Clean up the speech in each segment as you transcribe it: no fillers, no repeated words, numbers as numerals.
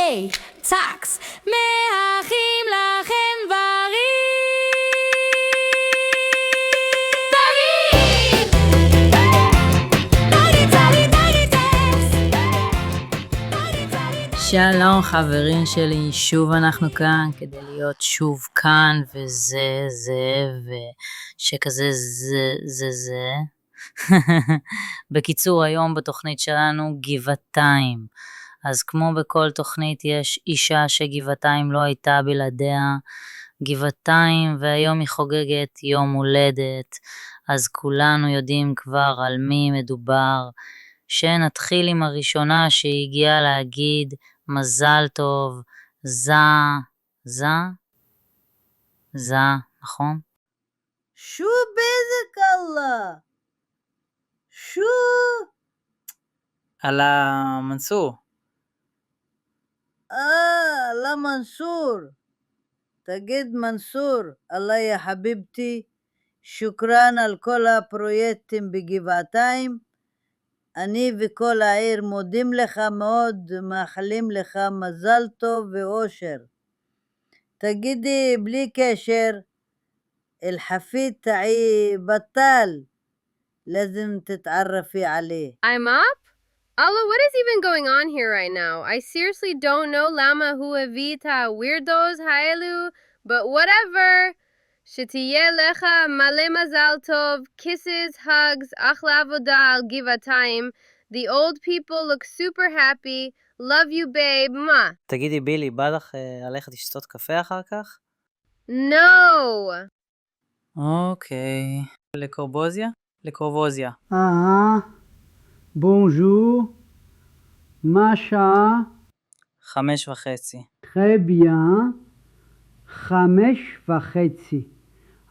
היי, צקס, מאחים לכם שלום חברים שלי, שוב אנחנו כאן כדי להיות שוב כאן וזה ושכזה זה. בקיצור, היום בתוכנית שלנו גבעתיים. אז כמו בכל תוכנית יש אישה שגבעתיים לא הייתה בלעדיה, גבעתיים, והיום היא חוגגת יום הולדת, אז כולנו יודעים כבר על מי מדובר. שנתחיל עם הראשונה שהגיעה להגיד מזל טוב, זה, נכון? شو بيدك الله شو على منصور. لا منصور تجد منصور الله يا حبيبتي شكرا על כל הפרויקטים בגבעתיים אני וכל העיר מודים לך מאוד מאחלים לך מזל טוב ואושר תגידי בלי קשר الحفيد تاعي بطال لازم تتعرفي عليه I'm up? Allah, what is even going on here right now? I seriously don't know lama huavita weirdos haelu, but whatever. Shetiye lecha male mazal tov, kisses, hugs, achla avoda al givatayim. The old people look super happy. Love you, babe. Ma. תגידי בילי, בא לך ללכת לשתות קפה אחר כך? No. אוקיי. לקורבוזיה. bonjour, מה השעה? 5:30. très bien, 5:30.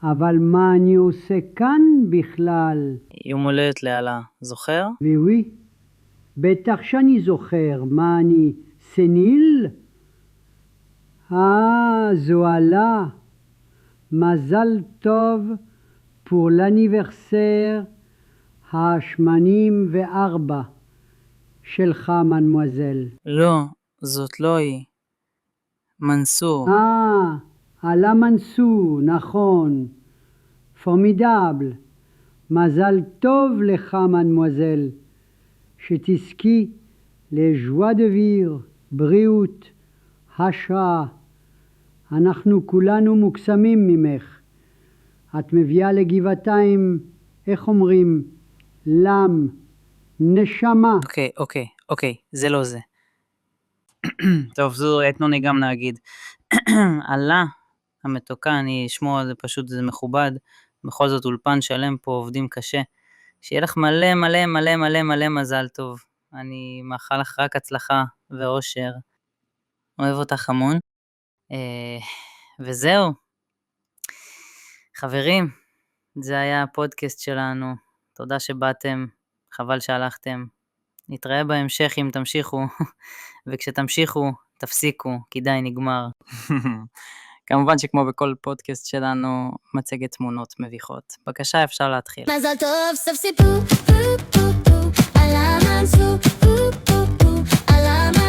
אבל מה אני עושה כאן בכלל? יום הולדת לאלה, זוכר? oui, בטח שאני זוכר, מה אני סניל? זו אלה. מזל טוב pour l'anniversaire ה-84 שלך, מנמואזל. לא, זאת לא היא. מנסור. אלה מנסור, נכון. פורמידבל. מזל טוב לך, מנמואזל. שתזכי לז'ואה דה ויר, בריאות, השראה. אנחנו כולנו מוקסמים ממך. את מביאה לגבעתיים, איך אומרים? לם, נשמה. אוקיי, זה לא זה. טוב, זו תנו לי גם להגיד. עלה, המתוקה, אני אשמור על זה פשוט, זה מכובד. בכל זאת אולפן שלם פה, עובדים קשה. שיהיה לך מלא מזל טוב. אני מאחל לך רק הצלחה ואושר. אוהב אותך המון. וזהו. חברים, זה היה הפודקאסט שלנו. תודה שבאתם, חבל שהלכתם. נתראה בהמשך אם תמשיכו, וכשתמשיכו, תפסיקו, כי די נגמר. כמובן שכמו בכל פודקאסט שלנו, מצגת תמונות מביכות. בבקשה, אפשר להתחיל. מזל טוב, סוף סיפור, על המנסור, על המנסור.